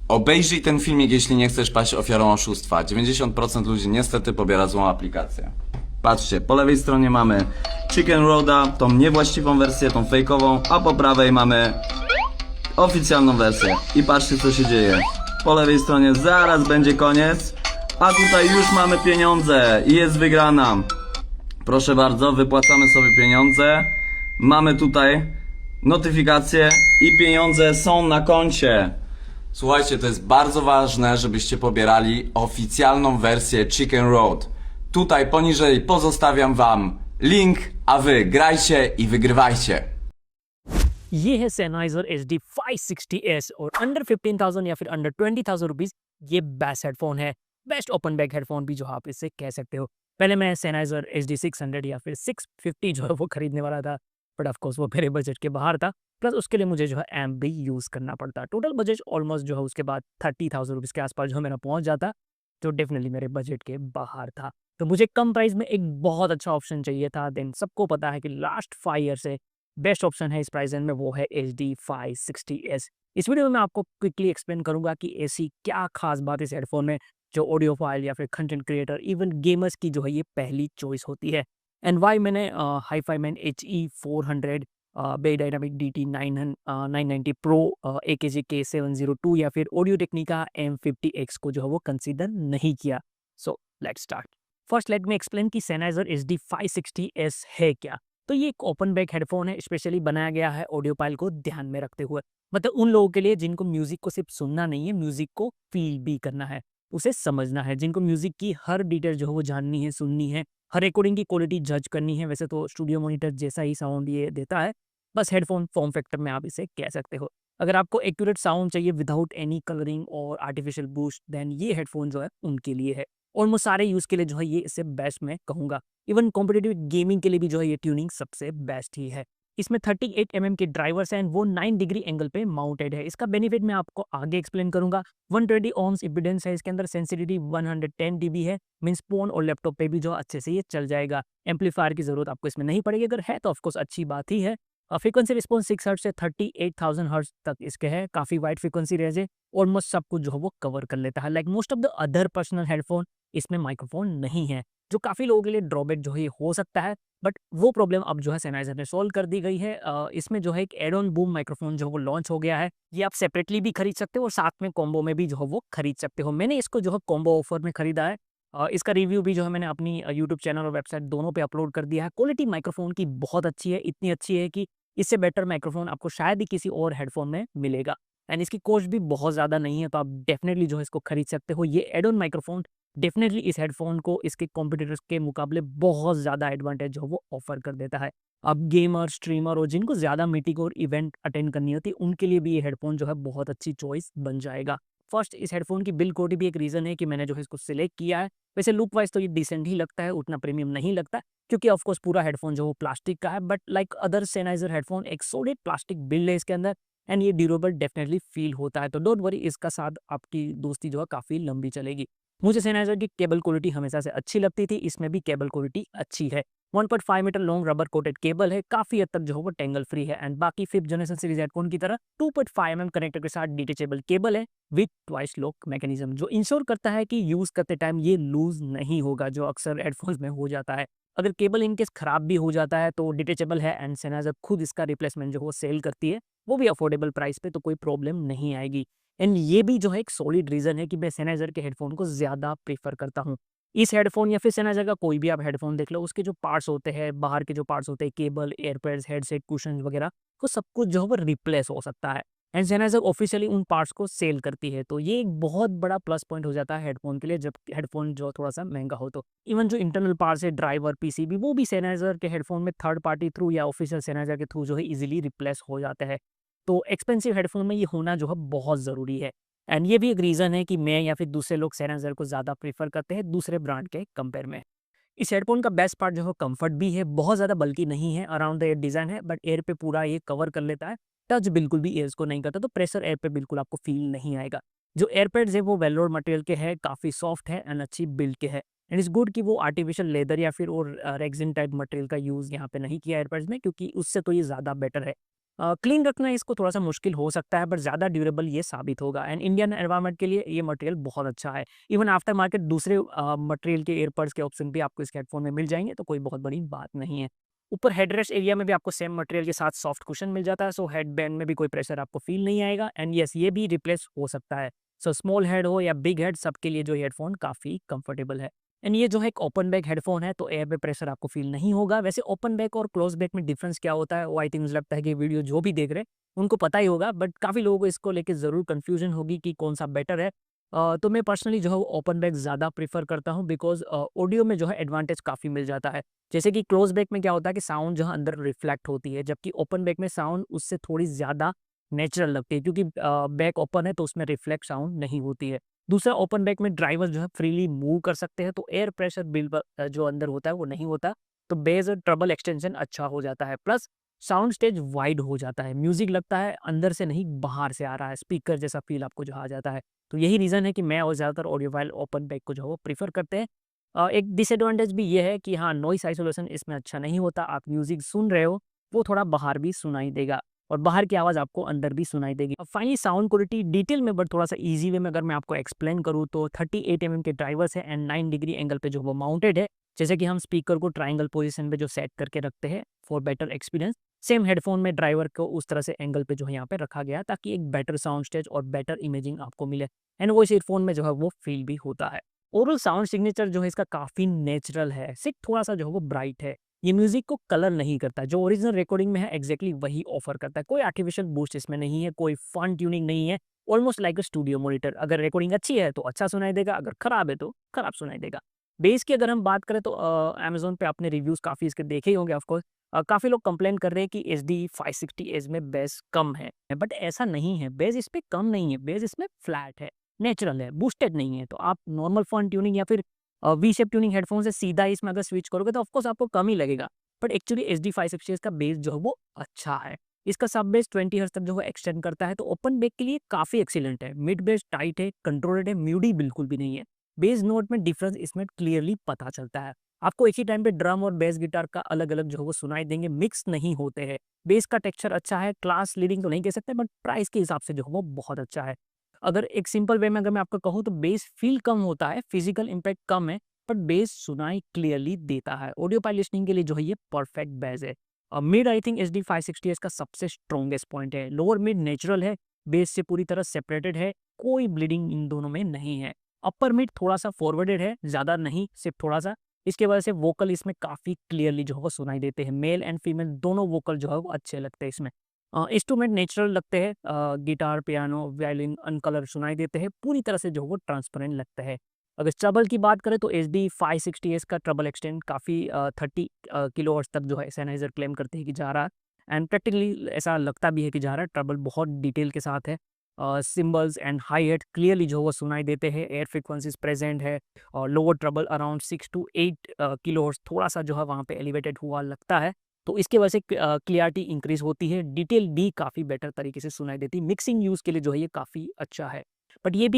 Obejrzyj ten filmik, jeśli nie chcesz paść ofiarą oszustwa. 90% ludzi niestety pobiera złą aplikację. Patrzcie, po lewej stronie mamy Chicken Roada, tą niewłaściwą wersję, tą fejkową, a po prawej mamy oficjalną wersję. I patrzcie, co się dzieje. Po lewej stronie zaraz będzie koniec, a tutaj już mamy pieniądze i jest wygrana. Proszę bardzo, wypłacamy sobie pieniądze. Mamy tutaj notyfikacje i pieniądze są na koncie. Słuchajcie, to jest bardzo ważne, żebyście pobierali oficjalną wersję Chicken Road. Tutaj poniżej pozostawiam wam link, a wy grajcie i wygrywajcie. ये है Sennheiser HD 560S और under 15,000 या फिर under 20,000 rupees ये best headphone है। Best open back headphone भी जो आप इससे कह सकते हो। पहले मैं Sennheiser HD 600 या फिर 650 जो है वो खरीदने वाला था, बट ऑफ कोर्स वो मेरे बजट के बाहर था। प्लस उसके लिए मुझे जो है एम्प भी यूज़ करना पड़ता। टोटल बजट ऑलमोस्ट जो है उसके बाद 30,000 रुपीज़ के आसपास जो मेरा पहुंच जाता, जो डेफिनेटली मेरे बजट के बाहर था। तो मुझे कम प्राइस में एक बहुत अच्छा ऑप्शन चाहिए था। देन सबको पता है कि लास्ट 5 ईयर से बेस्ट ऑप्शन है इस प्राइस रेंज में, वो है HD 560S। इस वीडियो में मैं आपको क्विकली एक्सप्लेन करूंगा कि ऐसी क्या खास बात है इस हेडफोन में जो ऑडियो फाइल या फिर कंटेंट क्रिएटर इवन गेमर्स की जो है ये पहली चॉइस होती है। एंड वाई मैंने HiFiMAN HE400, beyerdynamic DT 990 pro, AKG K702 या फिर ऑडियो टेक्निका M50X को जो है वो कंसीडर नहीं किया। So let's start. First let me explain कि Sennheiser HD 560S है क्या। तो ये एक ओपन बैक हेडफोन है, स्पेशली बनाया गया है ऑडियो फाइल को ध्यान में रखते हुए। मतलब उन लोगों के लिए जिनको म्यूजिक को सिर्फ सुनना नहीं है, म्यूजिक को फील भी करना है, उसे समझना है, जिनको म्यूजिक की हर डिटेल जो है वो जाननी है, सुननी है, हर रिकॉर्डिंग की क्वालिटी जज करनी है। वैसे तो स्टूडियो मॉनिटर जैसा ही साउंड ये देता है, बस हेडफोन फॉर्म फैक्टर में आप इसे कह सकते हो। अगर आपको एक्यूरेट साउंड चाहिए विदाउट एनी कलरिंग और आर्टिफिशियल बूस्ट, देन ये हेडफोन जो है उनके लिए है। ऑलमोस्ट सारे यूज़ के लिए जो है ये इससे बेस्ट मैं कहूँगा। इवन कॉम्पिटिटिव गेमिंग के लिए भी जो है ये ट्यूनिंग सबसे बेस्ट ही है। इसमें 38 mm के ड्राइवर्स हैं, वो 9 डिग्री एंगल पे माउंटेड है। इसका बेनिफिट मैं आपको आगे एक्सप्लेन करूंगा। 120 ohms इम्पीडेंस है इसके अंदर, सेंसिटिविटी 110 dB है, मीन्स फोन और लैपटॉप पे भी जो अच्छे से ये चल जाएगा। एम्पलीफायर की जरूरत आपको इसमें नहीं पड़ेगी, अगर है तो ऑफकोर्स अच्छी बात ही है। फ्रीक्वेंसी रिस्पॉन्स 6 हर्ट्ज से 38,000 हर्ट्ज तक इसके है, काफ़ी वाइड फ्रीक्वेंसी रेंज है, ऑलमोस्ट सब कुछ जो है वो कवर कर लेता है। Like most of the other personal headphone इसमें माइक्रोफोन नहीं है, जो काफ़ी लोगों के लिए ड्रॉबैक जो है ये हो सकता है, बट वो प्रॉब्लम अब जो है Sennheiser ने सॉल्व कर दी गई है। इसमें जो है एक एड ऑन बूम माइक्रोफोन जो है वो लॉन्च हो गया है। ये आप सेपरेटली भी खरीद सकते हो और साथ में कॉम्बो में भी जो है वो खरीद सकते हो। मैंने इसको जो है कॉम्बो ऑफर में खरीदा है। इसका रिव्यू भी जो है मैंने अपनी यूट्यूब चैनल और वेबसाइट दोनों पे अपलोड कर दिया है। क्वालिटी माइक्रोफोन की बहुत अच्छी है, इतनी अच्छी है कि इससे बेटर माइक्रोफोन आपको शायद ही किसी और हेडफोन में मिलेगा। एंड इसकी कॉस्ट भी बहुत ज़्यादा नहीं है, तो आप डेफिनेटली जो है इसको खरीद सकते हो। ये एड ऑन माइक्रोफोन डेफिनेटली इस हेडफोन को इसके कॉम्पिटिटर्स के मुकाबले बहुत ज़्यादा एडवांटेज जो वो ऑफर कर देता है। अब गेमर, स्ट्रीमर और जिनको ज़्यादा मीटिंग और इवेंट अटेंड करनी होती है, उनके लिए भी ये हेडफोन जो है बहुत अच्छी चॉइस बन जाएगा। फर्स्ट, इस हेडफोन की बिल्ड क्वालिटी भी एक रीज़न है कि मैंने जो है इसको सिलेक्ट किया है। वैसे लुक वाइज तो ये डिसेंट ही लगता है, उतना प्रीमियम नहीं लगता, क्योंकि ऑफकोर्स पूरा हेडफोन जो वो प्लास्टिक का है, but like other Sennheiser headphone एक सॉलिड प्लास्टिक बिल्ड है इसके अंदर, एंड ये ड्यूरेबल डेफिनेटली फील होता है। तो डोंट वरी, इसका साथ आपकी दोस्ती जो है काफ़ी लंबी चलेगी। मुझे Sennheiser की केबल क्वालिटी हमेशा से अच्छी लगती थी, इसमें भी केबल क्वालिटी अच्छी है। 1.5 metre long rubber coated cable है, काफ़ी हद तक जो है वो टेंगल फ्री है। एंड बाकी 5th जनरेशन सीरीज हेडफोन की तरह 2.5 mm कनेक्टर के साथ डिटेचेबल केबल है विथ ट्वाइस लॉक मैकेनिज्म, जो इंश्योर करता है कि यूज़ करते टाइम ये लूज नहीं होगा, जो अक्सर हेडफोन्स में हो जाता है। अगर केबल इनकेस खराब भी हो जाता है तो डिटेचेबल है, एंड Sennheiser खुद इसका रिप्लेसमेंट जो वो सेल करती है, वो भी अफोर्डेबल प्राइस पे, तो कोई प्रॉब्लम नहीं आएगी। एंड ये भी जो है एक सॉलिड रीज़न है कि मैं Sennheiser के हेडफोन को ज़्यादा प्रेफर करता हूँ। इस हेडफोन या फिर Sennheiser का कोई भी आप हेडफोन देख लो, उसके जो पार्ट्स होते हैं, बाहर के जो पार्ट्स होते हैं, केबल, एयरपैड्स, हेडसेट, कुशन वगैरह, वो सब कुछ जो है वो रिप्लेस हो सकता है। एंड Sennheiser ऑफिशियली उन पार्ट्स को सेल करती है, तो ये एक बहुत बड़ा प्लस पॉइंट हो जाता है हेडफोन के लिए, जब हेडफोन जो थोड़ा सा महंगा हो तो। इवन जो इंटरनल पार्ट्स है, ड्राइवर, पीसीबी, वो भी Sennheiser के हेडफोन में थर्ड पार्टी थ्रू या ऑफिशियल Sennheiser के थ्रू जो है इजीली रिप्लेस हो जाते हैं। तो एक्सपेंसिव हेडफोन में ये होना जो है बहुत ज़रूरी है। एंड ये भी एक रीज़न है कि मैं या फिर दूसरे लोग Sennheiser को ज़्यादा प्रेफर करते हैं दूसरे ब्रांड के कंपेयर में। इस हेडफोन का बेस्ट पार्ट जो है कंफर्ट भी है, बहुत ज़्यादा बल्कि नहीं है, अराउंड द एयर डिज़ाइन है, बट एयर पे पूरा ये कवर कर लेता है। टच बिल्कुल भी एयर्स को नहीं करता, तो प्रेशर एयर पे बिल्कुल आपको फील नहीं आएगा। जो एयरपैड्स है वो वेलोर मटेरियल के हैं, काफ़ी सॉफ्ट है एंड अच्छी बिल्ड के है। एंड इट्स गुड कि वो आर्टिफिशियल लेदर या फिर और रेक्सिन टाइप मटेरियल का यूज़ यहाँ पे नहीं किया एयरपैड्स में, क्योंकि उससे तो ये ज़्यादा बेटर है। क्लीन रखना इसको थोड़ा सा मुश्किल हो सकता है, बट ज़्यादा ड्यूरेबल ये साबित होगा एंड इंडियन एनवायरनमेंट के लिए ये मटेरियल बहुत अच्छा है। इवन आफ्टर मार्केट दूसरे मटेरियल के एयरपड्स के ऑप्शन भी आपको इस हेडफोन में मिल जाएंगे, तो कोई बहुत बड़ी बात नहीं है। ऊपर हेडरेस्ट एरिया में भी आपको सेम मटेरियल के साथ सॉफ्ट कुशन मिल जाता है, सो हेड बैंड में भी कोई प्रेशर आपको फील नहीं आएगा एंड यस ये भी रिप्लेस हो सकता है। सो स्मॉल हेड हो या बिग हेड, सबके लिए जो हेडफोन काफ़ी कंफर्टेबल है। एंड ये जो है एक ओपन बैक हेडफोन है, तो एयर पे प्रेशर आपको फील नहीं होगा। वैसे ओपन बैक और क्लोज बैक में डिफरेंस क्या होता है वो आई थिंक मुझे लगता है कि वीडियो जो भी देख रहे हैं उनको पता ही होगा, बट काफ़ी लोगों को इसको लेके ज़रूर कन्फ्यूजन होगी कि कौन सा बेटर है। तो मैं पर्सनली जो है ओपन बैक ज़्यादा प्रीफर करता हूँ, बिकॉज ऑडियो में जो है एडवांटेज काफ़ी मिल जाता है। जैसे कि क्लोज बैक में क्या होता है कि साउंड जो है अंदर रिफ्लेक्ट होती है, जबकि ओपन बैक में साउंड उससे थोड़ी ज़्यादा नेचुरल लगती है, क्योंकि बैक ओपन है तो उसमें रिफ्लेक्ट साउंड नहीं होती है। दूसरा, ओपन बैक में ड्राइवर जो है फ्रीली मूव कर सकते हैं, तो एयर प्रेशर बिल जो अंदर होता है वो नहीं होता, तो बेस और ट्रबल एक्सटेंशन अच्छा हो जाता है। प्लस साउंड स्टेज वाइड हो जाता है, म्यूजिक लगता है अंदर से नहीं बाहर से आ रहा है, स्पीकर जैसा फील आपको जो आ जाता है। तो यही रीज़न है कि मैं और ज़्यादातर ऑडियोफाइल ओपन बैक को जो है वो प्रीफर करते हैं। एक डिसएडवांटेज भी ये है कि हाँ, नॉइस आइसोलेशन इसमें अच्छा नहीं होता। आप म्यूजिक सुन रहे हो वो थोड़ा बाहर भी सुनाई देगा और बाहर की आवाज़ आपको अंदर भी सुनाई देगी। अब फाइनली साउंड क्वालिटी डिटेल में बट थोड़ा सा ईजी वे में अगर मैं आपको एक्सप्लेन करूँ, तो 38 mm के ड्राइवर्स है एंड 9 डिग्री एंगल पे जो वो माउंटेड है। जैसे कि हम स्पीकर को ट्राइंगल पोजीशन पे जो सेट करके रखते हैं for better experience, same headphone में ड्राइवर को उस तरह से एंगल पे जो है यहाँ पे रखा गया है, ताकि एक बेटर साउंड स्टेज और बेटर इमेजिंग आपको मिले एंड वो इस ईयरफोन में जो है वो फील भी होता है। ओवरऑल साउंड सिग्नेचर जो है इसका काफ़ी नेचुरल है, सिर्फ थोड़ा सा जो है वो ब्राइट है। ये म्यूजिक को कलर नहीं करता, जो ओरिजिनल रिकॉर्डिंग में है एग्जैक्टली वही ऑफर करता है। कोई आर्टिफिशियल बूस्ट इसमें नहीं है, कोई फन ट्यूनिंग नहीं है। Almost like a studio monitor, अगर रिकॉर्डिंग अच्छी है तो अच्छा सुनाई देगा, अगर खराब है तो खराब सुनाई देगा। बेस की अगर हम बात करें तो अमेजोन पे आपने रिव्यूज काफ़ी इसके देखे ही होंगे ऑफकोर्स। काफ़ी लोग कंप्लेन कर रहे हैं कि एच डी 560 एज में बेस कम है, बट ऐसा नहीं है। बेस इस पे कम नहीं है, बेस इसमें फ्लैट है, नेचुरल है, बूस्टेड नहीं है। तो आप नॉर्मल फन ट्यूनिंग या फिर वी शेप ट्यूनिंग हेडफोन से सीधा इसमें अगर स्विच करोगे तो ऑफकोर्स आपको कम ही लगेगा, बट एक्चुअली एच डी 560 का बेस जो है वो अच्छा है। इसका सब बेस 20 हर्ट्ज तक जो है एक्सटेंड करता है, तो ओपन बेक के लिए काफ़ी एक्सीलेंट है। मिड बेस टाइट है, कंट्रोल्ड है, म्यूडी बिल्कुल भी नहीं है। बेस नोट में डिफरेंस इसमें क्लियरली पता चलता है। आपको एक ही टाइम पे ड्रम और बेस गिटार का अलग अलग जो है वो सुनाई देंगे, मिक्स नहीं होते हैं। बेस का टेक्सचर अच्छा है, क्लास लीडिंग तो नहीं कह सकते, बट प्राइस के हिसाब से जो है वो बहुत अच्छा है। अगर एक सिंपल वे में अगर मैं आपको कहूँ तो बेस फील कम होता है, फिजिकल इम्पैक्ट कम है, बट बेस सुनाई क्लियरली देता है। ऑडियो पाइल लिसनिंग के लिए जो है ये परफेक्ट बेस है। Mid I think H D 560 का सबसे स्ट्रॉन्गेस्ट पॉइंट है। लोअर मिड नेचुरल है, बेस से पूरी तरह सेपरेटेड है, कोई ब्लीडिंग इन दोनों में नहीं है। अपर मिड थोड़ा सा फॉरवर्डेड है, ज़्यादा नहीं, सिर्फ थोड़ा सा। इसके वजह से वोकल इसमें काफ़ी क्लियरली जो है वो सुनाई देते हैं। मेल एंड फीमेल दोनों वोकल जो है वो अच्छे लगते हैं इसमें। इंस्ट्रूमेंट नेचुरल लगते हैं, गिटार, पियानो, वायलिन अनकलर सुनाई देते हैं, पूरी तरह से जो है वो ट्रांसपेरेंट लगता है। अगर ट्रबल की बात करें तो एच डी 560 का ट्रबल एक्सटेंड काफ़ी 30 किलो हर्ट्ज तक जो है सैनाइजर क्लेम करते हैं कि जा रहा है, एंड प्रैक्टिकली ऐसा लगता भी है कि जा रहा है। ट्रबल बहुत डिटेल के साथ है, symbols and high head clearly जो है वो सुनाई देते हैं, एयर फ्रिक्वेंसीज प्रेजेंट है, और lower trouble around 6 to 8 kilo hertz थोड़ा सा जो है वहाँ पे एलिवेटेड हुआ लगता है, तो इसके वजह से क्लियरिटी इंक्रीज होती है, डिटेल भी काफ़ी बेटर तरीके से सुनाई देती है। मिक्सिंग यूज़ के लिए जो है ये काफ़ी अच्छा है, बट ये भी